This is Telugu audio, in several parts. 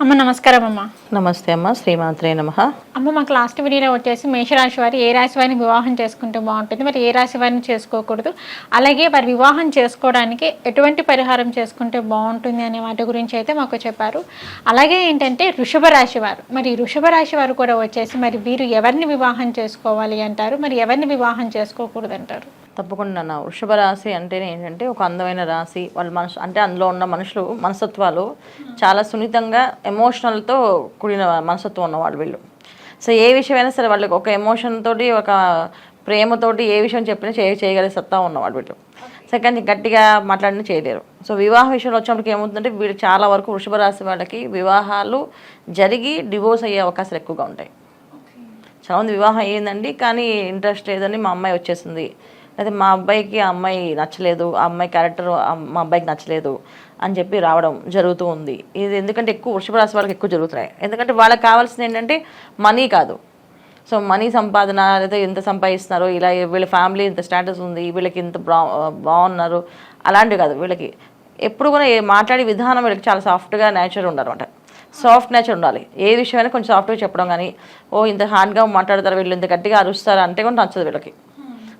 అమ్మ నమస్కారం అమ్మ. నమస్తే అమ్మ, శ్రీమాత్రే నమః. అమ్మ మాకు లాస్ట్ వీడియోలో వచ్చేసి మేషరాశి వారు ఏ రాశి వారిని వివాహం చేసుకుంటే బాగుంటుంది, మరి ఏ రాశి వారిని చేసుకోకూడదు, అలాగే వారి వివాహం చేసుకోవడానికి ఎటువంటి పరిహారం చేసుకుంటే బాగుంటుంది అనే వాటి గురించి అయితే మాకు చెప్పారు. అలాగే ఏంటంటే వృషభ రాశి వారు, మరి వృషభ రాశి వారు కూడా వచ్చేసి మరి వీరు ఎవరిని వివాహం చేసుకోవాలి అంటారు, మరి ఎవరిని వివాహం చేసుకోకూడదు అంటారు? తప్పకుండా నా వృషభ రాశి అంటేనే ఏంటంటే ఒక అందమైన రాశి. వాళ్ళ మనసు అంటే అందులో ఉన్న మనుషులు మనస్తత్వాలు చాలా సున్నితంగా ఎమోషనల్తో కూడిన మనస్తత్వం ఉన్నవాళ్ళు వీళ్ళు. సో ఏ విషయమైనా సరే వాళ్ళకి ఒక ఎమోషన్ తోటి ఒక ప్రేమతోటి ఏ విషయం చెప్పినా చేయగలిగే సత్తా ఉన్నవాళ్ళు వీళ్ళు. సెకండ్ గట్టిగా మాట్లాడినా చేయలేరు. సో వివాహ విషయంలో వచ్చినప్పటికి ఏమవుతుందంటే వీళ్ళు చాలా వరకు వృషభ రాశి వాళ్ళకి వివాహాలు జరిగి డివోర్స్ అయ్యే అవకాశాలు ఎక్కువగా ఉంటాయి. చాలామంది వివాహం అయ్యిందండి కానీ ఇంట్రెస్ట్ లేదని మా అమ్మాయి వచ్చేసింది, అయితే మా అబ్బాయికి ఆ అమ్మాయి నచ్చలేదు, ఆ అమ్మాయి క్యారెక్టర్ మా అబ్బాయికి నచ్చలేదు అని చెప్పి రావడం జరుగుతూ ఉంది. ఇది ఎందుకంటే ఎక్కువ వృషభ రాశి వాళ్ళకి ఎక్కువ జరుగుతున్నాయి. ఎందుకంటే వాళ్ళకి కావాల్సింది ఏంటంటే మనీ కాదు. సో మనీ సంపాదన, లేదా ఎంత సంపాదిస్తున్నారు, ఇలా వీళ్ళ ఫ్యామిలీ ఇంత స్టేటస్ ఉంది, వీళ్ళకి ఇంత బాగున్నారు, అలాంటివి కాదు. వీళ్ళకి ఎప్పుడు కూడా మాట్లాడే విధానం వీళ్ళకి చాలా సాఫ్ట్గా నేచర్ ఉండాలన్నమాట. సాఫ్ట్ నేచర్ ఉండాలి. ఏ విషయమైనా కొంచెం సాఫ్ట్గా చెప్పడం, కానీ ఇంత హార్డ్గా మాట్లాడతారు వీళ్ళు, ఇంత గట్టిగా అరుస్తారు అంటే కూడా నచ్చదు వీళ్ళకి.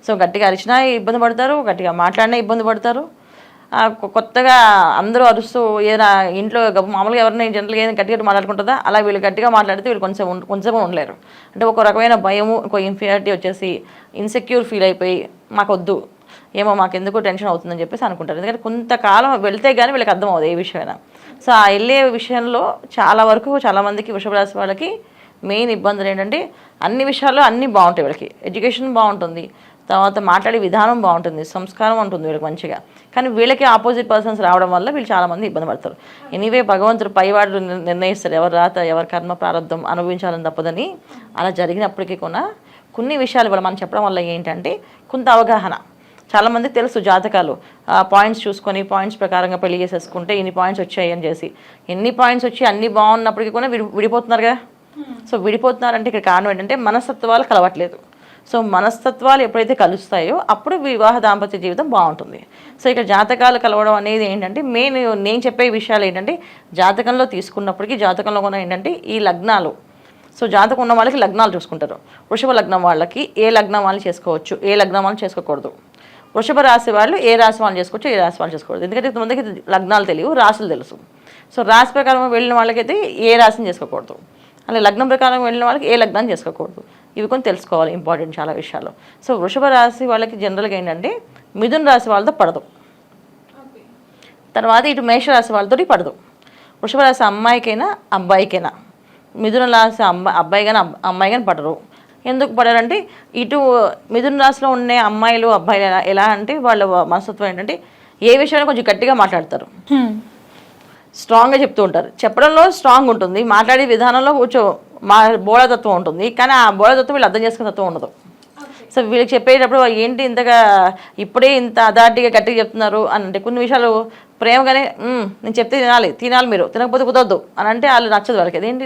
సో గట్టిగా అరిచినా ఇబ్బంది పడతారు, గట్టిగా మాట్లాడినా ఇబ్బంది పడతారు. కొత్తగా అందరూ అరుస్తూ ఏదైనా ఇంట్లో మామూలుగా ఎవరిని జనరల్గా ఏదైనా గట్టిగా మాట్లాడుకుంటుందా అలా వీళ్ళు గట్టిగా మాట్లాడితే వీళ్ళు కొంచెం ఉండలేరు. అంటే ఒక రకమైన భయము, ఒక ఇన్ఫీరియారిటీ వచ్చేసి ఇన్సెక్యూర్ ఫీల్ అయిపోయి మాకొద్దు, ఏమో మాకెందుకు టెన్షన్ అవుతుందని చెప్పేసి అనుకుంటారు. ఎందుకంటే కొంతకాలం వెళ్తే కానీ వీళ్ళకి అర్థం అవుతుంది ఏ విషయమైనా. సో ఆ వెళ్ళే విషయంలో చాలా వరకు చాలామందికి వృషభ రాశి వాళ్ళకి మెయిన్ ఇబ్బందులు ఏంటంటే అన్ని విషయాల్లో అన్నీ బాగుంటాయి. వీళ్ళకి ఎడ్యుకేషన్ బాగుంటుంది, తర్వాత మాట్లాడే విధానం బాగుంటుంది, సంస్కారం ఉంటుంది వీళ్ళకి మంచిగా. కానీ వీళ్ళకి ఆపోజిట్ పర్సన్స్ రావడం వల్ల వీళ్ళు చాలామంది ఇబ్బంది పడతారు. ఎనీవే భగవంతుడు పైవాడు నిర్ణయిస్తారు, ఎవరు రాత ఎవరి కర్మ ప్రారంభం అనుభవించాలని తప్పదని. అలా జరిగినప్పటికీ కూడా కొన్ని విషయాలు వాళ్ళు మనం చెప్పడం వల్ల ఏంటంటే కొంత అవగాహన. చాలామందికి తెలుసు జాతకాలు, పాయింట్స్ చూసుకొని పాయింట్స్ ప్రకారంగా పెళ్లి చేసేసుకుంటే ఇన్ని పాయింట్స్ వచ్చాయి అని చేసి, ఎన్ని పాయింట్స్ వచ్చి అన్నీ బాగున్నప్పటికీ కూడా విడిపోతున్నారు కదా. సో విడిపోతున్నారంటే ఇక్కడ కారణం ఏంటంటే మనస్తత్వాలు కలవట్లేదు. సో మనస్తత్వాలు ఎప్పుడైతే కలుస్తాయో అప్పుడు వివాహ దాంపత్య జీవితం బాగుంటుంది. సో ఇక్కడ జాతకాలు కలవడం అనేది ఏంటంటే నేను చెప్పే విషయాలు ఏంటంటే జాతకంలో తీసుకున్నప్పటికీ జాతకంలో కూడా ఏంటంటే ఈ లగ్నాలు. సో జాతకం ఉన్న వాళ్ళకి లగ్నాలు చూసుకుంటారు. వృషభ లగ్నం వాళ్ళకి ఏ లగ్నం వాళ్ళని చేసుకోవచ్చు, ఏ లగ్నం వాళ్ళని చేసుకోకూడదు. వృషభ రాశి వాళ్ళు ఏ రాశి వాళ్ళని చేసుకోవచ్చు, ఏ రాశి వాళ్ళు చేసుకోకూడదు. ఎందుకంటే కొంతమందికి లగ్నాలు తెలియవు, రాశులు తెలుసు. సో రాశి ప్రకారం వెళ్ళిన వాళ్ళకైతే ఏ రాశిని చేసుకోకూడదు, అలాగే లగ్నం ప్రకారం వెళ్ళిన వాళ్ళకి ఏ లగ్నాన్ని చేసుకోకూడదు. ఇవి కొన్ని తెలుసుకోవాలి, ఇంపార్టెంట్ చాలా విషయాలు. సో వృషభ రాశి వాళ్ళకి జనరల్గా ఏంటంటే మిథున రాశి వాళ్ళతో పడదు, తర్వాత ఇటు మేషరాశి వాళ్ళతో పడదు. వృషభ రాశి అమ్మాయికైనా అబ్బాయికైనా, మిథున రాశి అబ్బాయి కానీ అమ్మాయి కానీ పడరు. ఎందుకు పడరంటే ఇటు మిథున రాశిలో ఉండే అమ్మాయిలు అబ్బాయిలు ఎలా అంటే వాళ్ళ మనస్తత్వం ఏంటంటే ఏ విషయాన్ని కొంచెం గట్టిగా మాట్లాడతారు, స్ట్రాంగ్గా చెప్తూ ఉంటారు. చెప్పడంలో స్ట్రాంగ్ ఉంటుంది, మాట్లాడే విధానంలో కొంచెం బోళతత్వం ఉంటుంది. కానీ ఆ బోళతత్వం వీళ్ళు అర్థం చేసుకునే తత్వం ఉండదు. సో వీళ్ళకి చెప్పేటప్పుడు ఏంటి ఇంతగా ఇప్పుడే ఇంత అదాటిగా గట్టిగా చెప్తున్నారు అని అంటే కొన్ని విషయాలు ప్రేమగానే నేను చెప్తే తినాలి మీరు తినకపోతే కుదరదు అని అంటే వాళ్ళు నచ్చదు వాళ్ళకి. అదేంటి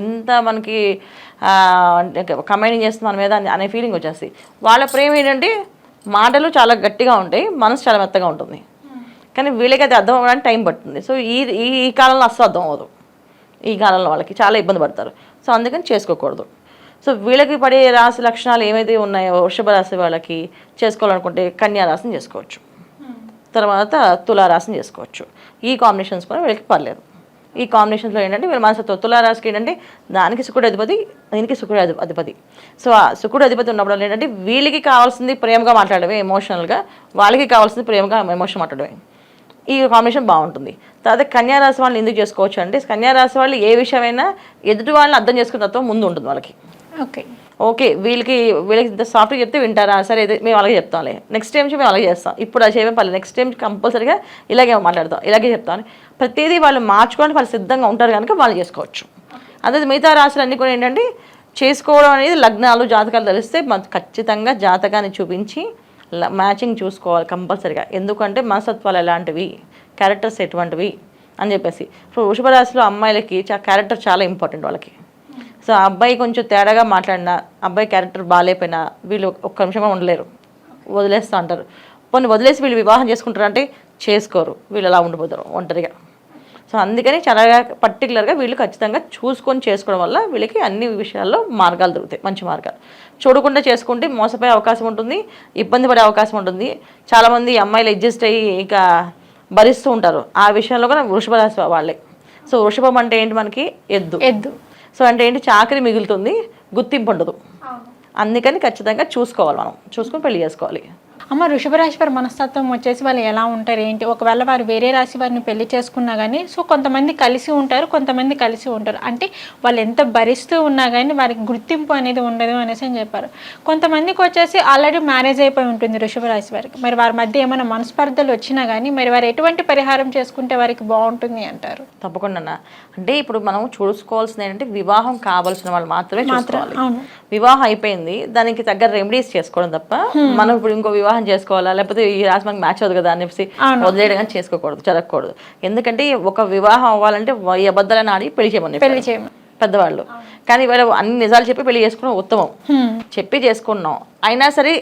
ఇంత మనకి కమెంటింగ్ చేస్తుంది మన మీద అనే ఫీలింగ్ వచ్చేస్తుంది. వాళ్ళ ప్రేమ ఏంటంటే మాటలు చాలా గట్టిగా ఉంటాయి, మనసు చాలా మెత్తగా ఉంటుంది. కానీ వీళ్ళకి అది అర్థం అవ్వడానికి టైం పడుతుంది. సో ఈ కాలంలో అస్సలు అర్థం అవ్వదు. ఈ కాలంలో వాళ్ళకి చాలా ఇబ్బంది పడతారు. సో అందుకని చేసుకోకూడదు. సో వీళ్ళకి పడే రాశి లక్షణాలు ఏమైతే ఉన్నాయో వృషభ రాశి వాళ్ళకి చేసుకోవాలనుకుంటే కన్యా రాశిని చేసుకోవచ్చు, తర్వాత తులారాశిని చేసుకోవచ్చు. ఈ కాంబినేషన్స్ కూడా వీళ్ళకి పర్లేదు. ఈ కాంబినేషన్స్లో ఏంటంటే వీళ్ళ మనసుతో తులారాశికి ఏంటంటే దానికి శుక్రుడు అధిపతి, దీనికి శుక్రుడు అధిపతి. సో ఆ శుక్రుడు అధిపతి ఉన్నప్పుడు ఏంటంటే వీళ్ళకి కావాల్సింది ప్రేమగా మాట్లాడమే ఎమోషనల్గా, వాళ్ళకి కావాల్సింది ప్రేమగా ఎమోషన్ మాట్లాడమే. ఈ కాంబినేషన్ బాగుంటుంది. తర్వాత కన్యారాశి వాళ్ళని ఎందుకు చేసుకోవచ్చు అంటే కన్యారాశి వాళ్ళు ఏ విషయమైనా ఎదుటి వాళ్ళని అర్థం చేసుకున్న తత్వం ముందు ఉంటుంది వాళ్ళకి. ఓకే వీళ్ళకి ఇంత సాఫ్ట్గా చెప్తే వింటారా, సరే మేము అలాగే చెప్తాంలే, నెక్స్ట్ టైం మేము అలాగే చేస్తాం, ఇప్పుడు అది చేయమే పర్లేదు, నెక్స్ట్ టైం కంపల్సరీగా ఇలాగే మాట్లాడతాం, ఇలాగే చెప్తామని ప్రతిదీ వాళ్ళు మార్చుకోవడానికి వాళ్ళు సిద్ధంగా ఉంటారు కనుక వాళ్ళు చేసుకోవచ్చు. అదే మిగతా రాశులు అన్నీ కూడా ఏంటంటే చేసుకోవడం అనేది లగ్నాలు జాతకాలు తెలిస్తే ఖచ్చితంగా జాతకాన్ని చూపించి మ్యాచింగ్ చూసుకోవాలి కంపల్సరీగా. ఎందుకంటే మనస్తత్వాలు ఎలాంటివి, క్యారెక్టర్స్ ఎటువంటివి అని చెప్పేసి. ఇప్పుడు వృషభ రాశిలో అమ్మాయిలకి క్యారెక్టర్ చాలా ఇంపార్టెంట్ వాళ్ళకి. సో అబ్బాయి కొంచెం తేడాగా మాట్లాడినా, అబ్బాయి క్యారెక్టర్ బాగాలేకపోయినా వీళ్ళు ఒక్క నిమిషం ఉండలేరు, వదిలేస్తూ అంటారు. కొన్ని వదిలేసి వీళ్ళు వివాహం చేసుకుంటారు అంటే చేసుకోరు, వీళ్ళు అలా ఉండిపోతారు ఒంటరిగా. సో అందుకని చాలా పర్టికులర్గా వీళ్ళు ఖచ్చితంగా చూసుకొని చేసుకోవడం వల్ల వీళ్ళకి అన్ని విషయాల్లో మార్గాలు దొరుకుతాయి, మంచి మార్గాలు. చూడకుండా చేసుకుంటే మోసపోయే అవకాశం ఉంటుంది, ఇబ్బంది పడే అవకాశం ఉంటుంది. చాలామంది అమ్మాయిలు అడ్జస్ట్ అయ్యి ఇక భరిస్తూ ఉంటారు. ఆ విషయంలో కూడా వృషభ రాశి వాళ్ళే. సో వృషభం అంటే ఏంటి, మనకి ఎద్దు. సో అంటే ఏంటి, చాకరీ మిగులుతుంది, గుర్తింపు ఉండదు. అందుకని ఖచ్చితంగా చూసుకోవాలి, మనం చూసుకొని పెళ్లి చేసుకోవాలి. అమ్మ, వృషభ రాశి వారి మనస్తత్వం వచ్చేసి వాళ్ళు ఎలా ఉంటారు ఏంటి? ఒకవేళ వారు వేరే రాశి వారిని పెళ్లి చేసుకున్నా కానీ సో కొంతమంది కలిసి ఉంటారు, కొంతమంది కలిసి ఉంటారు. అంటే వాళ్ళు ఎంత భరిస్తూ ఉన్నా కానీ వారికి గుర్తింపు అనేది ఉండదు అనేసి అని చెప్పారు. కొంతమందికి వచ్చేసి ఆల్రెడీ మ్యారేజ్ అయిపోయి ఉంటుంది వృషభ రాశి వారికి. మరి వారి మధ్య ఏమైనా మనస్పర్ధలు వచ్చినా కానీ మరి వారు ఎటువంటి పరిహారం చేసుకుంటే వారికి బాగుంటుంది అంటారు? తప్పకుండా. అంటే ఇప్పుడు మనం చూసుకోవాల్సింది ఏంటంటే వివాహం కావాల్సిన వాళ్ళు మాత్రమే చూసుకోవాలి. వివాహం అయిపోయింది, దానికి తగ్గ రెమెడీస్ చేసుకోవడం తప్ప మనం ఇప్పుడు ఇంకో వివాహం చేసుకోవాలా, లేకపోతే ఈ రాశి మనకి మ్యాచ్ అవుతుంది కదా అని చెప్పి వదిలేయడం కానీ చేసుకోకూడదు, జరగకూడదు. ఎందుకంటే ఒక వివాహం అవ్వాలంటే అబద్ధాలను ఆడి పెళ్లి చేయమని పెద్దవాళ్ళు. కానీ ఇవాళ అన్ని నిజాలు చెప్పి పెళ్లి చేసుకోవడం ఉత్తమం. చెప్పి చేసుకున్నాం, అయినా సరే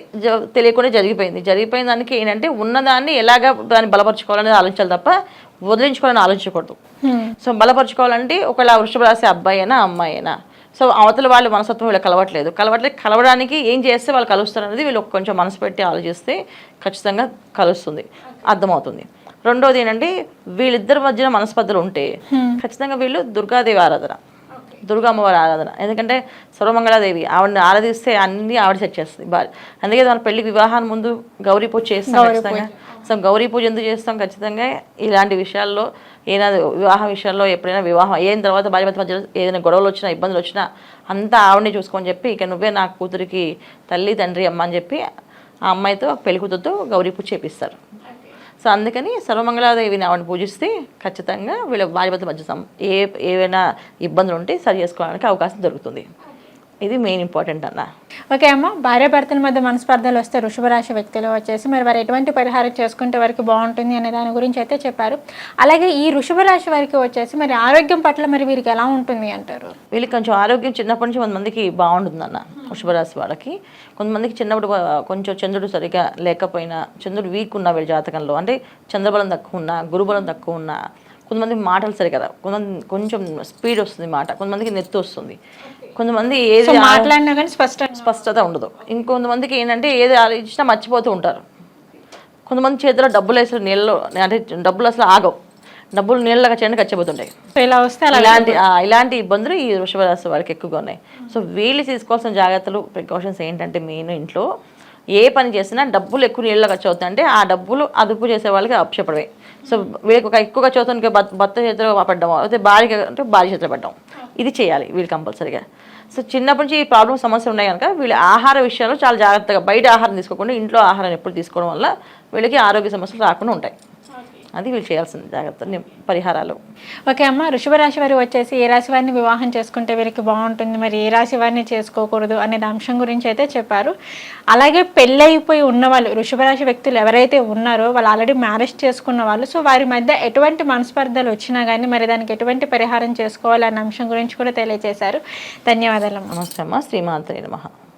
తెలియకుండా జరిగిపోయింది దానికి ఏంటంటే ఉన్నదాన్ని ఎలాగా దాన్ని బలపరుచుకోవాలనేది ఆలోచించాలి తప్ప వదిలించుకోవాలని ఆలోచించకూడదు. సో బలపరుచుకోవాలంటే ఒకవేళ వృషభ రాశి అబ్బాయి అయినా అమ్మాయి అయినా, సో అవతల వాళ్ళు మనస్తత్వం వీళ్ళు కలవడానికి ఏం చేస్తే వాళ్ళు కలుస్తారు అనేది వీళ్ళు కొంచెం మనసు పెట్టి ఆలోచిస్తే ఖచ్చితంగా కలుస్తుంది, అర్థమవుతుంది. రెండోది ఏంటంటే వీళ్ళిద్దరి మధ్యన మనస్పర్ధలు ఉంటే ఖచ్చితంగా వీళ్ళు దుర్గాదేవి ఆరాధన, దుర్గా అమ్మవారి ఆరాధన. ఎందుకంటే సర్వమంగళాదేవి, ఆవిడని ఆరాధిస్తే అన్ని ఆవిడ సెట్ చేస్తుంది బాగా. అందుకే మన పెళ్లికి వివాహాన్ని ముందు గౌరీ పూజ చేస్తాం ఖచ్చితంగా. సో గౌరీ పూజ ఎందుకు చేస్తాం, ఖచ్చితంగా ఇలాంటి విషయాల్లో ఏదైనా వివాహ విషయాల్లో ఎప్పుడైనా వివాహం అయిన తర్వాత భార్యాభర్త మధ్య ఏదైనా గొడవలు వచ్చినా ఇబ్బందులు వచ్చినా అంతా ఆవిడని చూసుకొని చెప్పి ఇక నువ్వే నా కూతురికి తల్లి తండ్రి అమ్మ అని చెప్పి ఆ అమ్మాయితో పెళ్లి కూతురుతో గౌరీ పూజ చేపిస్తారు. సో అందుకని సర్వమంగళాదేవిని ఆవిడని పూజిస్తే ఖచ్చితంగా వీళ్ళ భార్యాభర్త మధ్య ఏవైనా ఇబ్బందులు ఉంటే సరి చేసుకోవడానికి అవకాశం దొరుకుతుంది. ఇది మెయిన్ ఇంపార్టెంట్ అన్న. ఓకే అమ్మ, భార్యాభర్తల మధ్య మనస్పర్ధలు వస్తే వృషభ రాశి వ్యక్తులు వచ్చేసి మరి వారు ఎటువంటి పరిహారం చేసుకుంటే వారికి బాగుంటుంది అనే దాని గురించి అయితే చెప్పారు. అలాగే ఈ వృషభ రాశి వారికి వచ్చేసి మరి ఆరోగ్యం పట్ల మరి వీరికి ఎలా ఉంటుంది అంటారు? వీళ్ళకి కొంచెం ఆరోగ్యం చిన్నప్పటి నుంచి కొంతమందికి బాగుంటుందన్న. వృషభ రాశి వాళ్ళకి కొంతమందికి చిన్నప్పుడు కొంచెం చంద్రుడు సరిగా లేకపోయినా, చంద్రుడు వీక్ ఉన్న వీళ్ళ జాతకంలో, అంటే చంద్రబలం తక్కువ ఉన్నా, గురుబలం తక్కువ ఉన్నా, కొంతమంది మాటలు సరి కదా, కొంతమంది కొంచెం స్పీడ్ వస్తుంది మాట, కొంతమందికి నెత్తి వస్తుంది, కొంతమంది ఏది మాట్లాడినా కానీ స్పష్టత ఉండదు, ఇంకొంతమందికి ఏంటంటే ఏది ఆలోచించినా మర్చిపోతూ ఉంటారు. కొంతమంది చేతిలో డబ్బులు వేసిన నీళ్ళు, అంటే డబ్బులు అసలు ఆగవు, డబ్బులు నీళ్ళగా చేయండి ఖర్చిపోతుంటాయి. ఇలాంటి ఇబ్బందులు ఈ వృషభ రాశి వారికి ఎక్కువగా ఉన్నాయి. సో వీళ్ళు తీసుకోవాల్సిన జాగ్రత్తలు, ప్రికాషన్స్ ఏంటంటే మెయిన్ ఇంట్లో ఏ పని చేసినా డబ్బులు ఎక్కువ నీళ్ళగా ఖర్చు అవుతాయి అంటే ఆ డబ్బులు అదుపు చేసే వాళ్ళకి అప్పచెప్పడమే. సో వీళ్ళకి ఒక ఎక్కువ ఖర్చు అవుతుంది, భర్త చేతిలో పడ్డం, అయితే భార్య చేతిలో పడ్డం, ఇది చేయాలి వీళ్ళు కంపల్సరీగా. సో చిన్నప్పటి నుంచి ఈ ప్రాబ్లమ్ సమస్యలు ఉన్నాయి కనుక వీళ్ళు ఆహార విషయాల్లో చాలా జాగ్రత్తగా, బయట ఆహారం తీసుకోకుండా ఇంట్లో ఆహారం ఎప్పుడు తీసుకోవడం వల్ల వీళ్ళకి ఆరోగ్య సమస్యలు రాకుండా ఉంటాయి. అది వీళ్ళు చేయాల్సిన జాగ్రత్త పరిహారాలు. ఓకే అమ్మ, వృషభ రాశి వారు వచ్చేసి ఏ రాశి వారిని వివాహం చేసుకుంటే వీరికి బాగుంటుంది, మరి ఏ రాశి వారిని చేసుకోకూడదు అనే అంశం గురించి అయితే చెప్పారు. అలాగే పెళ్ళైపోయి ఉన్నవాళ్ళు, వృషభ రాశి వ్యక్తులు ఎవరైతే ఉన్నారో వాళ్ళు ఆల్రెడీ మ్యారేజ్ చేసుకున్న వాళ్ళు, సో వారి మధ్య ఎటువంటి మనస్పర్ధలు వచ్చినా కానీ మరి దానికి ఎటువంటి పరిహారం చేసుకోవాలి అనే అంశం గురించి కూడా తెలియజేశారు. ధన్యవాదాలు. నమస్తే అమ్మ. శ్రీమాత్రే నమః.